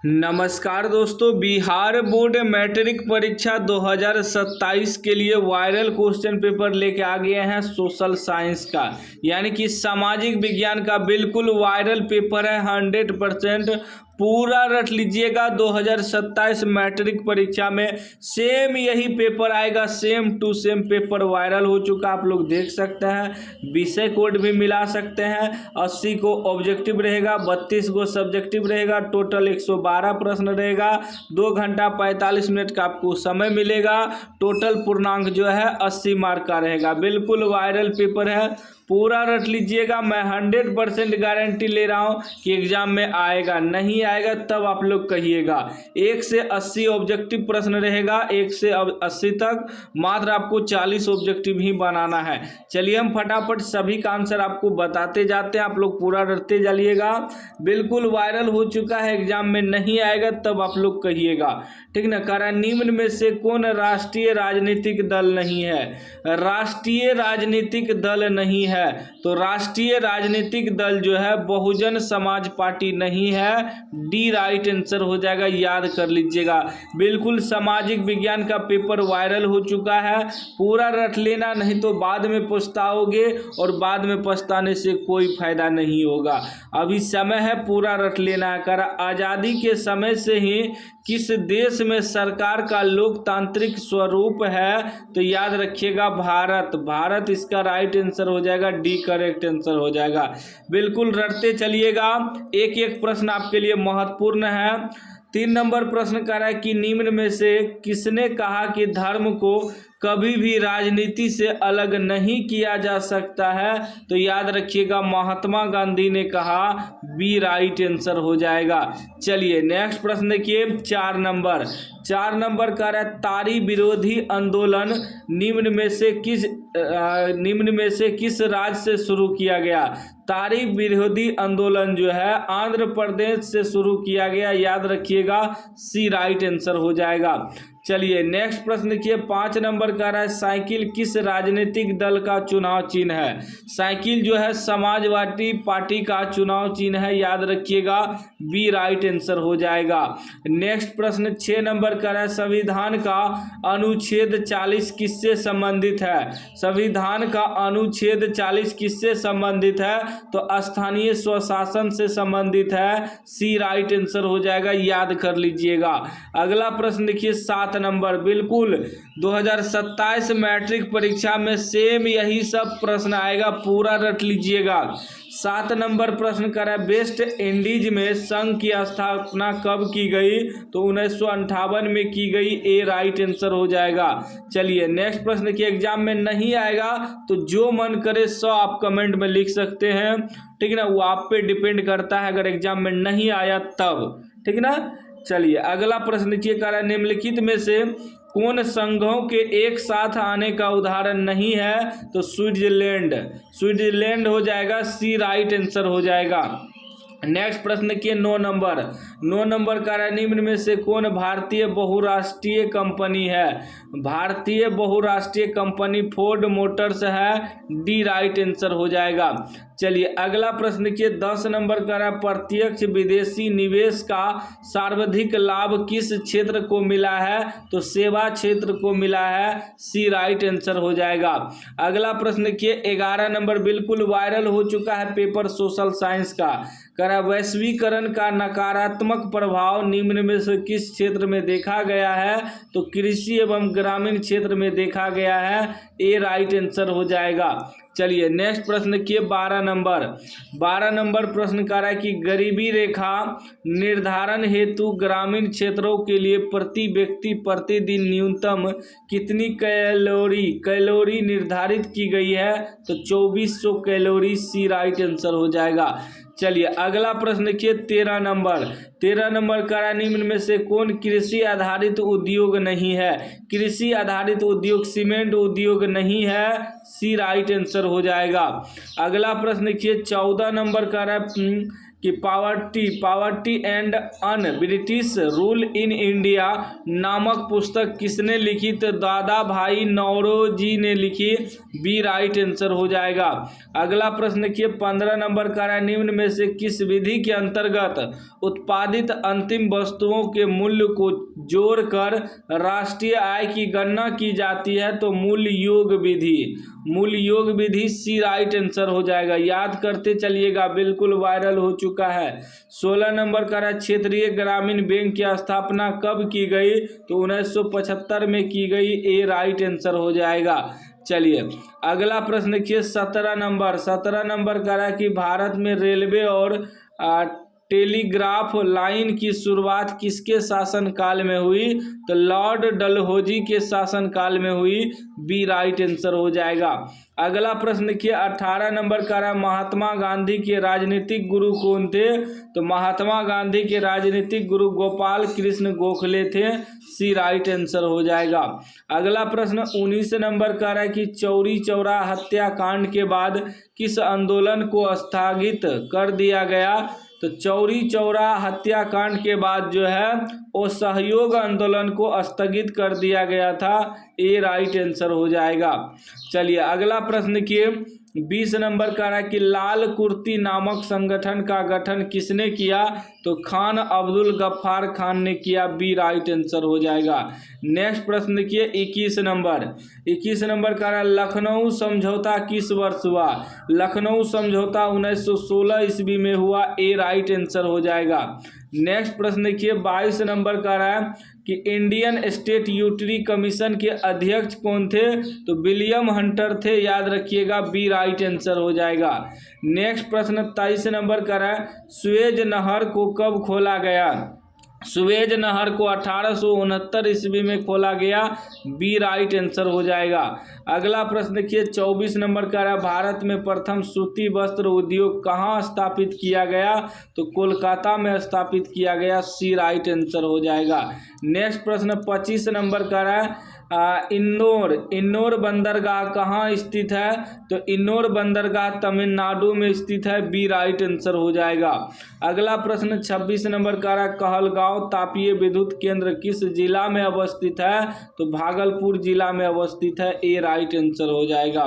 नमस्कार दोस्तों, Bihar board matric परीक्षा 2027 के लिए वायरल क्वेश्चन पेपर लेके आ गए हैं सोशल साइंस का, यानी कि सामाजिक विज्ञान का बिल्कुल वायरल पेपर है। 100% पूरा रट लीजिएगा। 2027 मैट्रिक परीक्षा में सेम यही पेपर आएगा, same to same paper viral हो चुका, आप लोग देख सकते हैं। विषय कोड भी मिला सकते हैं। 80 को ऑब्जेक्टिव रहेगा, 32 को सब्जेक्टिव रहेगा, टोटल 112 प्रश्न रहेगा। 2 घंटा 45 मिनट का आपको समय मिलेगा। टोटल पूर्णांक जो है 80 मार्क का रहेगा। बिल्कुल वायरल पेपर है, पूरा रट लीजिएगा। मैं 100% गारंटी ले रहा हूँ कि एग्जाम में आएगा। नहीं आएगा तब आप लोग कहिएगा। 1 से 80 ऑब्जेक्टिव प्रश्न रहेगा, 1 से 80 तक। मात्र आपको 40 ऑब्जेक्टिव ही बनाना है। चलिए हम फटाफट सभी का आंसर आपको बताते जाते हैं, आप लोग पूरा रटते जाइएगा। बिल्कुल वायरल हो चुका है, एग्जाम में नहीं आएगा तब आप लोग कहिएगा, ठीक ना। कारण निम्न में से कौन राष्ट्रीय राजनीतिक दल नहीं है? राष्ट्रीय राजनीतिक दल नहीं है तो राष्ट्रीय राजनीतिक दल जो है बहुजन समाज पार्टी नहीं है। डी राइट आंसर हो जाएगा, याद कर लीजिएगा। बिल्कुल सामाजिक विज्ञान का पेपर वायरल हो चुका है, पूरा रट लेना, नहीं तो बाद में पछताओगे और बाद में पछताने से कोई फायदा नहीं होगा। अभी समय है, पूरा रट लेना है। कर आज़ादी के समय से ही किस देश में सरकार का लोकतांत्रिक स्वरूप है? तो याद रखिएगा भारत। भारत इसका राइट आंसर हो जाएगा, डी करेक्ट आंसर हो जाएगा। बिल्कुल रटते चलिएगा, एक एक प्रश्न आपके लिए महत्वपूर्ण है। 3 नंबर प्रश्न कह रहा है कि निम्न में से किसने कहा कि धर्म को कभी भी राजनीति से अलग नहीं किया जा सकता है? तो याद रखिएगा महात्मा गांधी ने कहा। बी राइट आंसर हो जाएगा। चलिए नेक्स्ट प्रश्न देखिए, 4 नंबर कह रहा है तारी विरोधी आंदोलन निम्न में से किस राज्य से शुरू किया गया? तारी विरोधी आंदोलन जो है आंध्र प्रदेश से शुरू किया गया, याद रखिएगा। सी राइट आंसर हो जाएगा। चलिए नेक्स्ट प्रश्न देखिए, 5 नंबर का रहा है साइकिल किस राजनीतिक दल का चुनाव चिन्ह है? साइकिल जो है समाजवादी पार्टी का चुनाव चिन्ह है, याद रखिएगा। बी राइट आंसर हो जाएगा। नेक्स्ट प्रश्न 6 नंबर का रहा है संविधान का अनुच्छेद 40 किससे संबंधित है? संविधान का अनुच्छेद 40 किससे संबंधित है? तो स्थानीय स्वशासन से संबंधित है। सी राइट आंसर हो जाएगा, याद कर लीजिएगा। अगला प्रश्न देखिए 7 नंबर, बिल्कुल 2027 मैट्रिक परीक्षा में सेम यही सब प्रश्न आएगा, पूरा रट लीजिएगा। 7 नंबर प्रश्न कर रहा है वेस्ट इंडीज में संघ की स्थापना कब की गई? तो 1958 में की गई। ए राइट आंसर हो जाएगा। चलिए नेक्स्ट प्रश्न देखिए, एग्जाम में नहीं आएगा तो जो मन करे सो आप कमेंट में लिख सकते हैं, ठीक है ना। वो आप पे डिपेंड करता है, अगर एग्जाम में नहीं आया तब, ठीक ना। चलिए अगला प्रश्न देखिए, कह रहा है निम्नलिखित में से कौन संघों के एक साथ आने का उदाहरण नहीं है? तो स्विट्जरलैंड हो जाएगा। सी राइट आंसर हो जाएगा। नेक्स्ट प्रश्न देखिए 9 नंबर का निम्न में से कौन भारतीय बहुराष्ट्रीय कंपनी है? भारतीय बहुराष्ट्रीय कंपनी फोर्ड मोटर्स है। डी राइट आंसर हो जाएगा। चलिए अगला प्रश्न देखिए 10 नंबर का है प्रत्यक्ष विदेशी निवेश का सर्वाधिक लाभ किस क्षेत्र को मिला है? तो सेवा क्षेत्र को मिला है। सी राइट आंसर हो जाएगा। अगला प्रश्न देखिए 11 नंबर, बिल्कुल वायरल हो चुका है पेपर सोशल साइंस का। कह रहा वैश्वीकरण का नकारात्मक प्रभाव निम्न में से किस क्षेत्र में देखा गया है? तो कृषि एवं ग्रामीण क्षेत्र में देखा गया है। ए राइट आंसर हो जाएगा। चलिए नेक्स्ट प्रश्न देखिए 12 नंबर प्रश्न कह रहा है कि गरीबी रेखा निर्धारण हेतु ग्रामीण क्षेत्रों के लिए प्रति व्यक्ति प्रतिदिन न्यूनतम कितनी कैलोरी निर्धारित की गई है? तो 2400 कैलोरी। सी राइट आंसर हो जाएगा। चलिए अगला प्रश्न देखिए 13 नंबर का निम्न में से कौन कृषि आधारित उद्योग नहीं है? कृषि आधारित उद्योग सीमेंट उद्योग नहीं है। सी राइट आंसर हो जाएगा। अगला प्रश्न देखिए 14 नंबर का कि poverty and un British rule in India नामक पुस्तक किसने लिखी? तो दादा भाई नौरोजी ने लिखी। बी राइट आंसर हो जाएगा। अगला प्रश्न देखिए 15 नंबर का है, निम्न में से किस विधि के अंतर्गत उत्पादित अंतिम वस्तुओं के मूल्य को जोड़कर राष्ट्रीय आय की गणना की जाती है? तो मूल्य योग विधि। मूल्य योग विधि सी राइट आंसर हो जाएगा। याद करते चलिएगा, बिल्कुल वायरल हो चुका है। 16 नंबर का है, क्षेत्रीय ग्रामीण बैंक की स्थापना कब की गई? तो 1975 में की गई। ए राइट आंसर हो जाएगा। चलिए अगला प्रश्न देखिए 17 नंबर का है कि भारत में रेलवे और टेलीग्राफ लाइन की शुरुआत किसके शासनकाल में हुई? तो लॉर्ड डलहौजी के शासनकाल में हुई। बी राइट आंसर हो जाएगा। अगला प्रश्न देखिए 18 नंबर का है, महात्मा गांधी के राजनीतिक गुरु कौन थे? तो महात्मा गांधी के राजनीतिक गुरु गोपाल कृष्ण गोखले थे। सी राइट आंसर हो जाएगा। अगला प्रश्न 19 नंबर का है कि चौरी चौरा हत्याकांड के बाद किस आंदोलन को स्थगित कर दिया गया? तो चौरी चौरा हत्याकांड के बाद जो है वो सहयोग आंदोलन को स्थगित कर दिया गया था। ए राइट आंसर हो जाएगा। चलिए अगला प्रश्न देखिए 20 नंबर का है कि लाल कुर्ती नामक संगठन का गठन किसने किया? तो खान अब्दुल गफ्फार खान ने किया। बी राइट आंसर हो जाएगा। नेक्स्ट प्रश्न देखिए 21 नंबर का है, लखनऊ समझौता किस वर्ष हुआ? लखनऊ समझौता 1916 ईस्वी में हुआ। ए राइट आंसर हो जाएगा। नेक्स्ट प्रश्न देखिए 22 नंबर का है कि इंडियन स्टेट यूटिलिटी कमीशन के अध्यक्ष कौन थे? तो विलियम हंटर थे। याद रखिएगा। बी राइट आंसर हो जाएगा। नेक्स्ट प्रश्न 23 नंबर का है, सुएज नहर को कब खोला गया? सुएज नहर को 1869 ईस्वी में खोला गया। बी राइट आंसर हो जाएगा। अगला प्रश्न देखिए 24 नंबर का है, भारत में प्रथम सूती वस्त्र उद्योग कहाँ स्थापित किया गया? तो कोलकाता में स्थापित किया गया। सी राइट आंसर हो जाएगा। नेक्स्ट प्रश्न 25 नंबर का है, इन्नौर बंदरगाह कहाँ स्थित है? तो इन्नौर बंदरगाह तमिलनाडु में स्थित है। बी राइट आंसर हो जाएगा। अगला प्रश्न 26 नंबर का है, कहलगांव तापीय विद्युत केंद्र किस जिला में अवस्थित है? तो भागलपुर जिला में अवस्थित है। ए राइट आंसर हो जाएगा।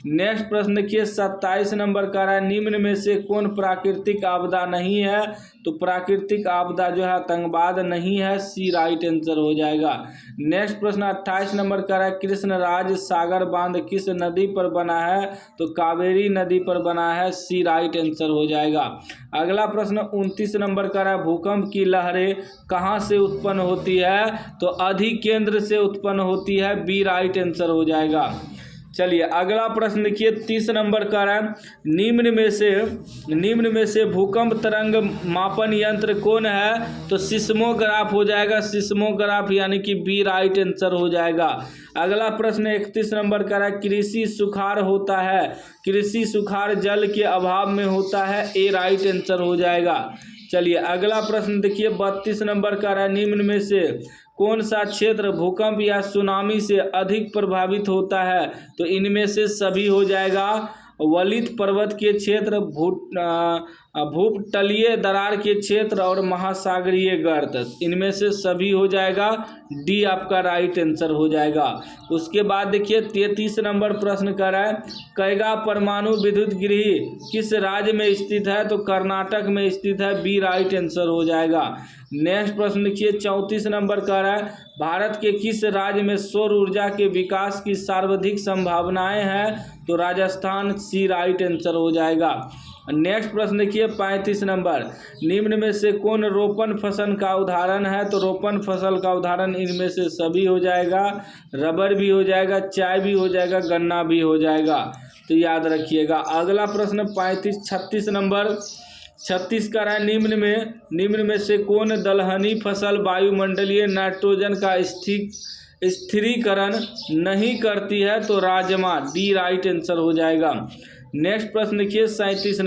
नेक्स्ट प्रश्न देखिए 27 नंबर का है, निम्न में से कौन प्राकृतिक आपदा नहीं है? तो प्राकृतिक आपदा जो है आतंकवाद नहीं है। सी राइट आंसर हो जाएगा। नेक्स्ट प्रश्न 28 नंबर का है, कृष्णराज सागर बांध किस नदी पर बना है? तो कावेरी नदी पर बना है। सी राइट आंसर हो जाएगा। अगला प्रश्न 29 नंबर का है, भूकंप की लहरें कहाँ से उत्पन्न होती है? तो अधिकेंद्र से उत्पन्न होती है। बी राइट आंसर हो जाएगा। चलिए अगला प्रश्न देखिए 30 नंबर का है, निम्न में से भूकंप तरंग मापन यंत्र कौन है? तो सिस्मोग्राफ हो जाएगा। सिस्मोग्राफ यानी कि बी राइट आंसर हो जाएगा। अगला प्रश्न 31 नंबर का है, कृषि सुखाड़ होता है? कृषि सुखाड़ जल के अभाव में होता है। ए राइट आंसर हो जाएगा। चलिए अगला प्रश्न देखिए 32 नंबर का है, निम्न में से कौन सा क्षेत्र भूकंप या सुनामी से अधिक प्रभावित होता है? तो इनमें से सभी हो जाएगा। वलित पर्वत के क्षेत्र, भूपटलीय दरार के क्षेत्र और महासागरीय गर्त, इनमें से सभी हो जाएगा। डी आपका राइट आंसर हो जाएगा। उसके बाद देखिए 33 नंबर प्रश्न कर रहा है, कैगा परमाणु विद्युत गृह किस राज्य में स्थित है? तो कर्नाटक में स्थित है। बी राइट आंसर हो जाएगा। नेक्स्ट प्रश्न देखिए 34 नंबर का है, भारत के किस राज्य में सौर ऊर्जा के विकास की सर्वाधिक संभावनाएं हैं? तो राजस्थान। सी राइट आंसर हो जाएगा। नेक्स्ट प्रश्न देखिए 35 नंबर, निम्न में से कौन रोपण फसल का उदाहरण है? तो रोपण फसल का उदाहरण इनमें से सभी हो जाएगा। रबर भी हो जाएगा, चाय भी हो जाएगा, गन्ना भी हो जाएगा। तो याद रखिएगा। अगला प्रश्न 36 नंबर 36 का है, निम्न में से कौन दलहनी फसल वायुमंडलीय नाइट्रोजन का स्थिरीकरण नहीं करती है? तो राजमा। डी राइट आंसर हो जाएगा। नेक्स्ट प्रश्न देखिए 37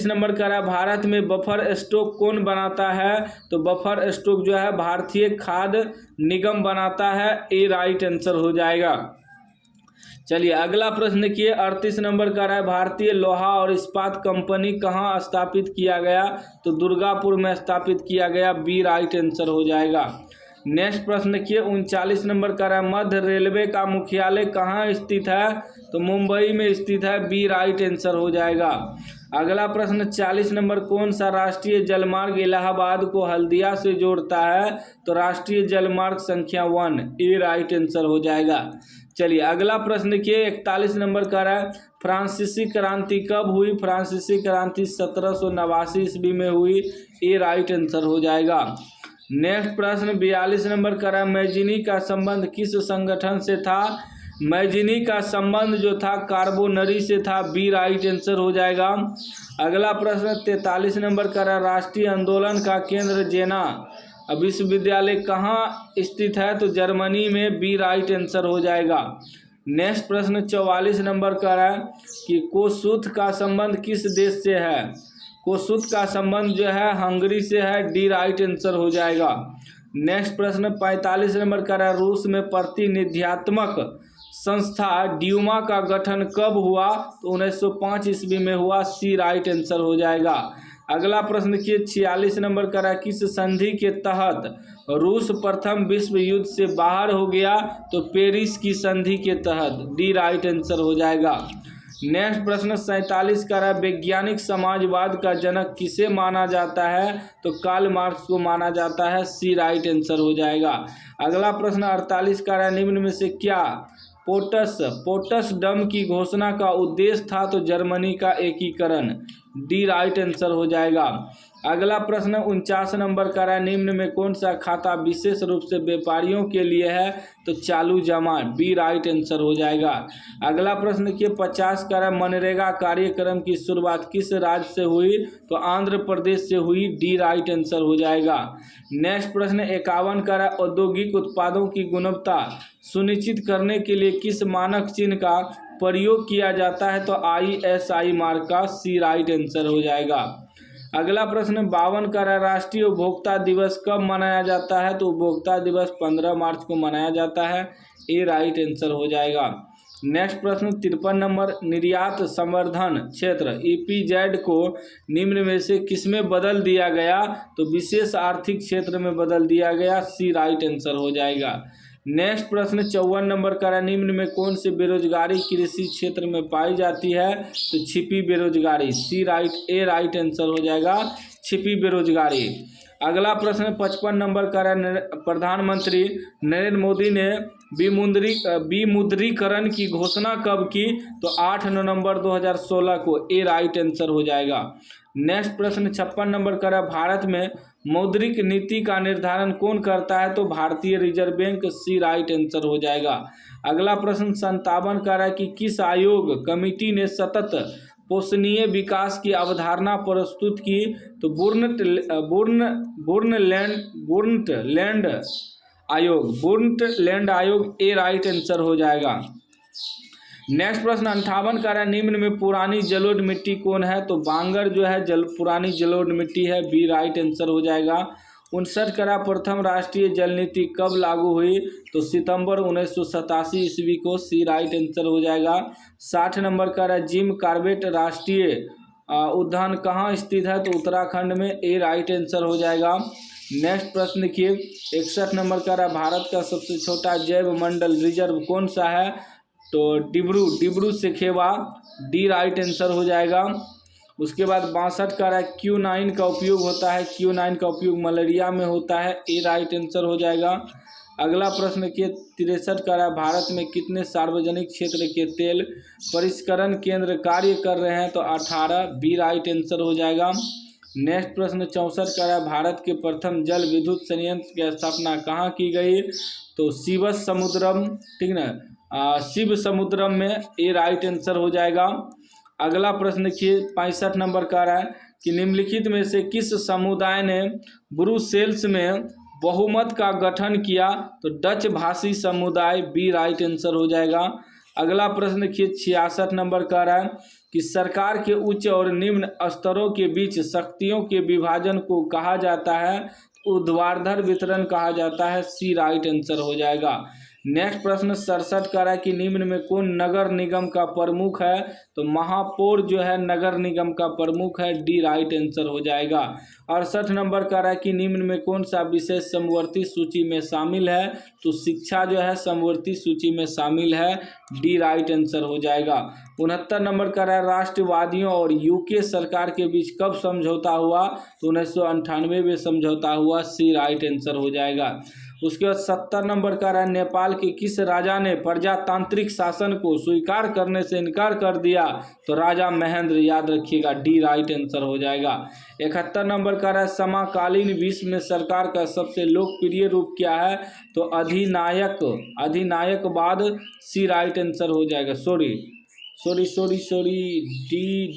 नंबर का है, भारत में बफर स्टॉक कौन बनाता है? तो बफर स्टॉक जो है भारतीय खाद्य निगम बनाता है। ए राइट आंसर हो जाएगा। चलिए अगला प्रश्न देखिए 38 नंबर का रहा है, भारतीय लोहा और इस्पात कंपनी कहाँ स्थापित किया गया? तो दुर्गापुर में स्थापित किया गया, बी राइट आंसर हो जाएगा। नेक्स्ट प्रश्न देखिए 39 नंबर का रहा है, मध्य रेलवे का मुख्यालय कहाँ स्थित है? तो मुंबई में स्थित है, बी राइट आंसर हो जाएगा। अगला प्रश्न 40 नंबर, कौन सा राष्ट्रीय जलमार्ग इलाहाबाद को हल्दिया से जोड़ता है? तो राष्ट्रीय जलमार्ग संख्या 1, ए राइट आंसर हो जाएगा। चलिए अगला प्रश्न देखिए 41 नंबर का रहा है, फ्रांसीसी क्रांति कब हुई? फ्रांसीसी क्रांति 1789 ईस्वी में हुई, ए राइट आंसर हो जाएगा। नेक्स्ट प्रश्न 42 नंबर का रहा है, मैजिनी का संबंध किस संगठन से था? मैजिनी का संबंध जो था कार्बोनरी से था, बी राइट आंसर हो जाएगा। अगला प्रश्न 43 नंबर का रहा, राष्ट्रीय आंदोलन का केंद्र जेना विश्वविद्यालय कहाँ स्थित है? तो जर्मनी में, बी राइट आंसर हो जाएगा। नेक्स्ट प्रश्न 44 नंबर का है कि कोसूथ का संबंध किस देश से है? कोसूथ का संबंध जो है हंगरी से है, डी राइट आंसर हो जाएगा। नेक्स्ट प्रश्न 45 नंबर का है, रूस में प्रतिनिधित्वात्मक संस्था ड्यूमा का गठन कब हुआ? तो 1905 ईस्वी में हुआ, सी राइट आंसर हो जाएगा। अगला प्रश्न देखिए 46 नंबर का है, किस संधि के तहत रूस प्रथम विश्व युद्ध से बाहर हो गया? तो पेरिस की संधि के तहत, डी राइट आंसर हो जाएगा। नेक्स्ट प्रश्न 47 का है, वैज्ञानिक समाजवाद का जनक किसे माना जाता है? तो कार्ल मार्क्स को माना जाता है, सी राइट आंसर हो जाएगा। अगला प्रश्न 48 का है, निम्न में से क्या पोट्सडम की घोषणा का उद्देश्य था? तो जर्मनी का एकीकरण, डी राइट आंसर हो जाएगा। अगला प्रश्न 49 नंबर का है, निम्न में कौन सा खाता विशेष रूप से व्यापारियों के लिए है? तो चालू जमा, बी राइट आंसर हो जाएगा। अगला प्रश्न देखिए 50 का है, मनरेगा कार्यक्रम की शुरुआत किस राज्य से हुई? तो आंध्र प्रदेश से हुई, डी राइट आंसर हो जाएगा। नेक्स्ट प्रश्न 51 का है, औद्योगिक उत्पादों की गुणवत्ता सुनिश्चित करने के लिए किस मानक चिन्ह का प्रयोग किया जाता है? तो ISI मार्क का, सी राइट आंसर हो जाएगा। अगला प्रश्न 52 का राष्ट्रीय उपभोक्ता दिवस कब मनाया जाता है? तो उपभोक्ता दिवस 15 मार्च को मनाया जाता है, ए राइट आंसर हो जाएगा। नेक्स्ट प्रश्न 53 नंबर, निर्यात संवर्धन क्षेत्र EPZ को निम्न में से किसमें बदल दिया गया? तो विशेष आर्थिक क्षेत्र में बदल दिया गया, सी राइट आंसर हो जाएगा। नेक्स्ट प्रश्न 54 नंबर का, निम्न में कौन सी बेरोजगारी कृषि क्षेत्र में पाई जाती है? तो छिपी बेरोजगारी, ए राइट आंसर हो जाएगा, छिपी बेरोजगारी। अगला प्रश्न 55 नंबर का, प्रधानमंत्री नरेंद्र मोदी ने विमुद्रीकरण की घोषणा कब की? तो 8 नवंबर 2016 को, ए राइट आंसर हो जाएगा। नेक्स्ट प्रश्न 56 नंबर का, भारत में मौद्रिक नीति का निर्धारण कौन करता है? तो भारतीय रिजर्व बैंक, सी राइट आंसर हो जाएगा। अगला प्रश्न 57 का है कि किस आयोग कमेटी ने सतत पोषणीय विकास की अवधारणा प्रस्तुत की? तो बुर्नलैंड आयोग, ए राइट आंसर हो जाएगा। नेक्स्ट प्रश्न 58 का है, निम्न में पुरानी जलोढ़ मिट्टी कौन है? तो बांगर जो है पुरानी जलोढ़ मिट्टी है, बी राइट आंसर हो जाएगा। 59 का, प्रथम राष्ट्रीय जल नीति कब लागू हुई? तो सितंबर 1987 ईस्वी को, सी राइट आंसर हो जाएगा। 60 नंबर का, जिम कॉर्बेट राष्ट्रीय उद्यान कहाँ स्थित है? तो उत्तराखंड में, ए राइट आंसर हो जाएगा। नेक्स्ट प्रश्न देखिए 61 नंबर का, भारत का सबसे छोटा जैव मंडल रिजर्व कौन सा है? तो डिब्रू सेखेवा, डी राइट आंसर हो जाएगा। उसके बाद 62 का Q9 का उपयोग होता है, Q9 का उपयोग मलेरिया में होता है, ए राइट आंसर हो जाएगा। अगला प्रश्न के 63 का, भारत में कितने सार्वजनिक क्षेत्र के तेल परिष्करण केंद्र कार्य कर रहे हैं? तो 18, बी राइट आंसर हो जाएगा। नेक्स्ट प्रश्न 64 का, भारत के प्रथम जल विद्युत संयंत्र की स्थापना कहाँ की गई? तो शिव समुद्रम में, ए राइट आंसर हो जाएगा। अगला प्रश्न देखिए 65 नंबर का है कि निम्नलिखित में से किस समुदाय ने ब्रुसेल्स में बहुमत का गठन किया? तो डच भाषी समुदाय, बी राइट आंसर हो जाएगा। अगला प्रश्न देखिए 66 नंबर का है कि सरकार के उच्च और निम्न स्तरों के बीच शक्तियों के विभाजन को कहा जाता है? ऊर्ध्वाधर वितरण कहा जाता है, सी राइट आंसर हो जाएगा। नेक्स्ट प्रश्न 67 का है कि निम्न में कौन नगर निगम का प्रमुख है? तो महापौर जो है नगर निगम का प्रमुख है, डी राइट आंसर हो जाएगा। 68 नंबर का है कि निम्न में कौन सा विषय समवर्ती सूची में शामिल है? तो शिक्षा जो है समवर्ती सूची में शामिल है, डी राइट आंसर हो जाएगा। 69 नंबर का है राष्ट्रवादियों और यूके सरकार के बीच कब समझौता हुआ? तो 1998 में समझौता हुआ, सी राइट आंसर हो जाएगा। उसके बाद 70 नंबर का है नेपाल के किस राजा ने प्रजातांत्रिक शासन को स्वीकार करने से इनकार कर दिया? तो राजा महेंद्र, याद रखिएगा, डी राइट आंसर हो जाएगा। 71 नंबर का है समकालीन विश्व में सरकार का सबसे लोकप्रिय रूप क्या है? तो अधिनायकवाद, सी राइट आंसर हो जाएगा। सॉरी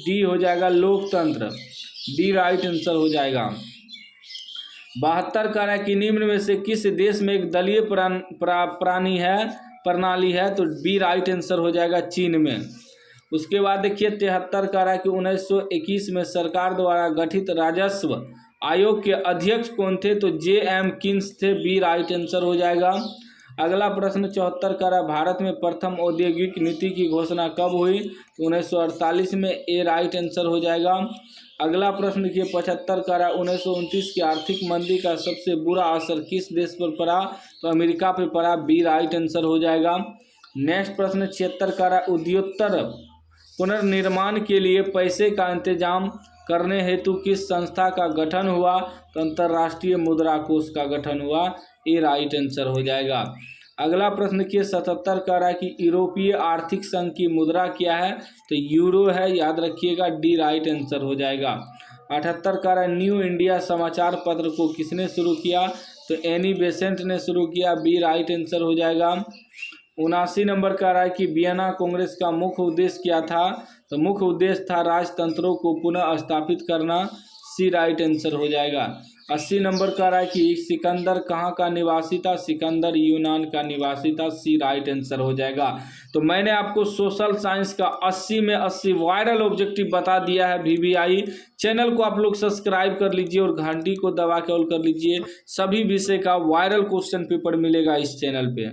डी हो जाएगा लोकतंत्र, डी राइट आंसर हो जाएगा। 72 का है कि निम्न में से किस देश में एक दलीय प्रणाली है? तो बी राइट आंसर हो जाएगा, चीन में। उसके बाद देखिए 73 का है कि 1921 में सरकार द्वारा गठित राजस्व आयोग के अध्यक्ष कौन थे? तो जे.एम. किन्स थे, बी राइट आंसर हो जाएगा। अगला प्रश्न 74 का है भारत में प्रथम औद्योगिक नीति की घोषणा कब हुई? तो 1948 में, ए राइट आंसर हो जाएगा। अगला प्रश्न देखिए 75 का है 1929 की आर्थिक मंदी का सबसे बुरा असर किस देश पर पड़ा? तो अमेरिका पर पड़ा, बी राइट आंसर हो जाएगा। नेक्स्ट प्रश्न 76 का है उद्योत्तर पुनर्निर्माण के लिए पैसे का इंतजाम करने हेतु किस संस्था का गठन हुआ? तो अंतर्राष्ट्रीय मुद्रा कोष का गठन हुआ, ए राइट आंसर हो जाएगा। अगला प्रश्न देखिए 77 का रहा कि यूरोपीय आर्थिक संघ की मुद्रा क्या है? तो यूरो है, याद रखिएगा, डी राइट आंसर हो जाएगा। 78 का रहा न्यू इंडिया समाचार पत्र को किसने शुरू किया? तो एनी बेसेंट ने शुरू किया, बी राइट आंसर हो जाएगा। 79 नंबर का रहा कि वियना कांग्रेस का मुख्य उद्देश्य क्या था? तो मुख्य उद्देश्य था राजतंत्रों को पुनः स्थापित करना, सी राइट आंसर हो जाएगा। 80 नंबर का रहा कि सिकंदर कहाँ का निवासी था? सिकंदर यूनान का निवासी था, सी राइट आंसर हो जाएगा। तो मैंने आपको सोशल साइंस का 80 में 80 वायरल ऑब्जेक्टिव बता दिया है VVI। चैनल को आप लोग सब्सक्राइब कर लीजिए और घंटी को दबा के ऑल कर लीजिए। सभी विषय का वायरल क्वेश्चन पेपर मिलेगा इस चैनल पे।